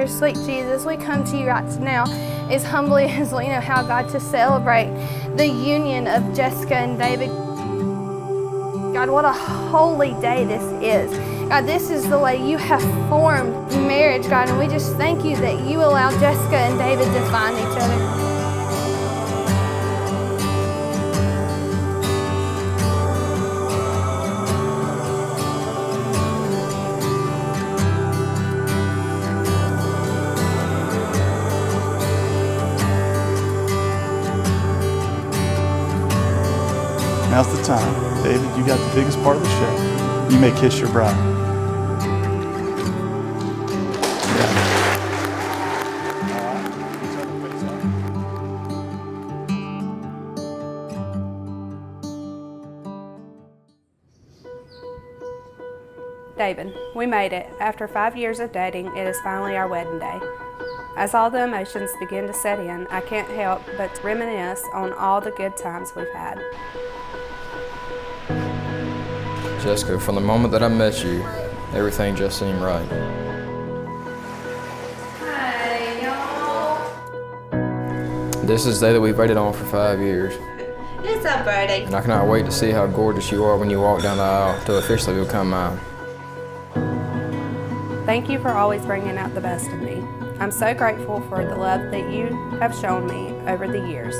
Savior, sweet Jesus, we come to you right now as humbly as we know how, God, to celebrate the union of Jessica and David. God, what a holy day this is. God, this is the way you have formed marriage, God, and we just thank you that you allow Jessica and David to find each other. Now's the time. David, you got the biggest part of the show. You may kiss your bride. David, we made it. After 5 years of dating, it is finally our wedding day. As all the emotions begin to set in, I can't help but reminisce on all the good times we've had. Jessica, from the moment that I met you, everything just seemed right. Hi, y'all. This is the day that we've waited on for 5 years. It's our birthday. And I cannot wait to see how gorgeous you are when you walk down the aisle to officially become mine. Thank you for always bringing out the best in me. I'm so grateful for the love that you have shown me over the years.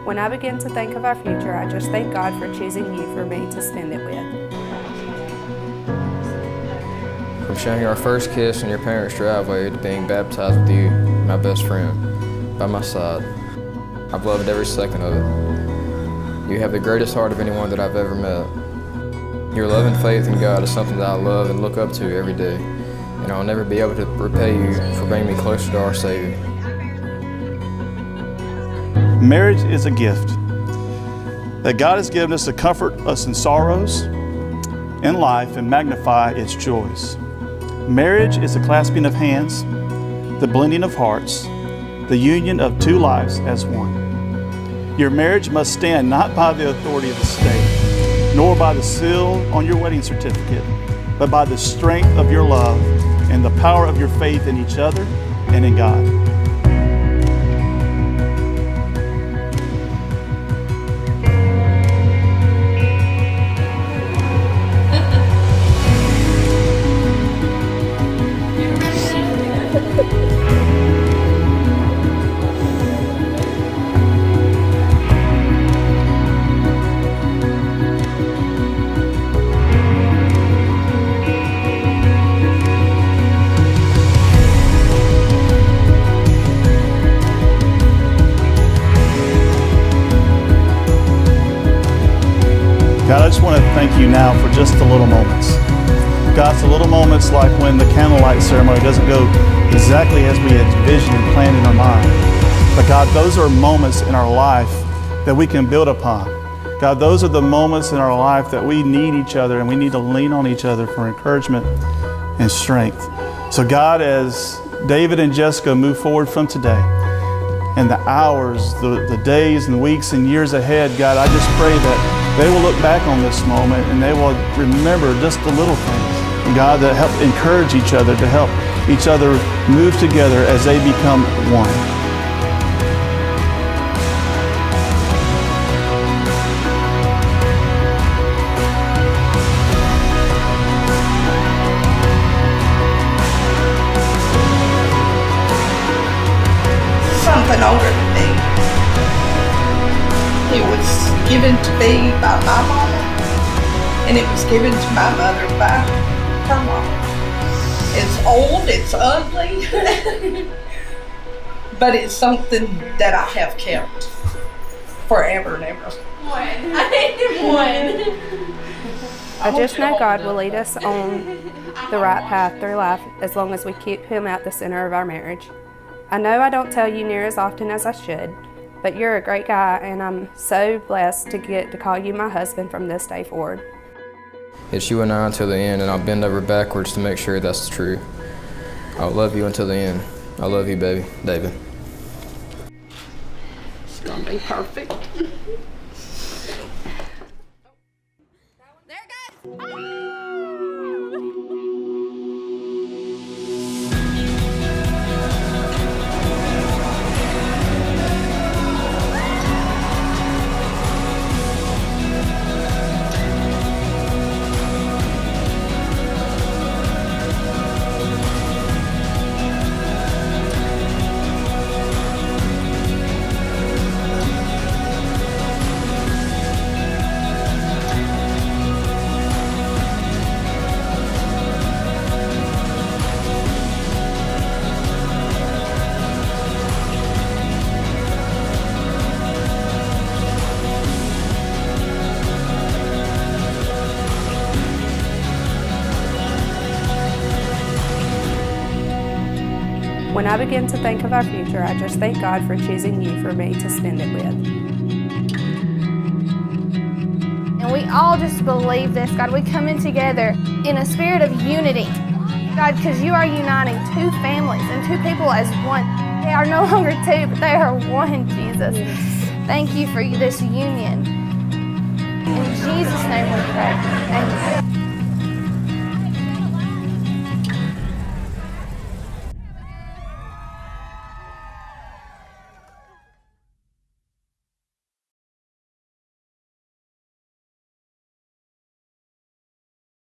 When I begin to think of our future, I just thank God for choosing you for me to spend it with. From sharing our first kiss in your parents' driveway to being baptized with you, my best friend, by my side, I've loved every second of it. You have the greatest heart of anyone that I've ever met. Your love and faith in God is something that I love and look up to every day, and I'll never be able to repay you for bringing me closer to our Savior. Marriage is a gift that God has given us to comfort us in sorrows in life and magnify its joys. Marriage is the clasping of hands, the blending of hearts, the union of two lives as one. Your marriage must stand not by the authority of the state, nor by the seal on your wedding certificate, but by the strength of your love and the power of your faith in each other and in God. God, I just want to thank you now for just the little moments. God, it's the little moments like when the candlelight ceremony doesn't go exactly as we had envisioned and planned in our mind. But God, those are moments in our life that we can build upon. God, those are the moments in our life that we need each other and we need to lean on each other for encouragement and strength. So God, as David and Jessica move forward from today, and the hours, the days and weeks and years ahead, God, I just pray that they will look back on this moment and they will remember just the little things, God, that help encourage each other, to help each other move together as they become one. Something older than me. It was given to me by my mama, and it was given to my mother by her mama. It's old, it's ugly, but it's something that I have kept forever and ever. I just know God will lead us on the right path through life as long as we keep Him at the center of our marriage. I know I don't tell you near as often as I should, but you're a great guy, and I'm so blessed to get to call you my husband from this day forward. It's you and I until the end, and I'll bend over backwards to make sure that's true. I'll love you until the end. I love you, baby. David. It's gonna be perfect. There it goes! When I begin to think of our future, I just thank God for choosing you for me to spend it with. And we all just believe this, God. We come in together in a spirit of unity, God, because you are uniting two families and two people as one. They are no longer two, but they are one, Jesus. Thank you for this union. In Jesus' name we pray. Amen.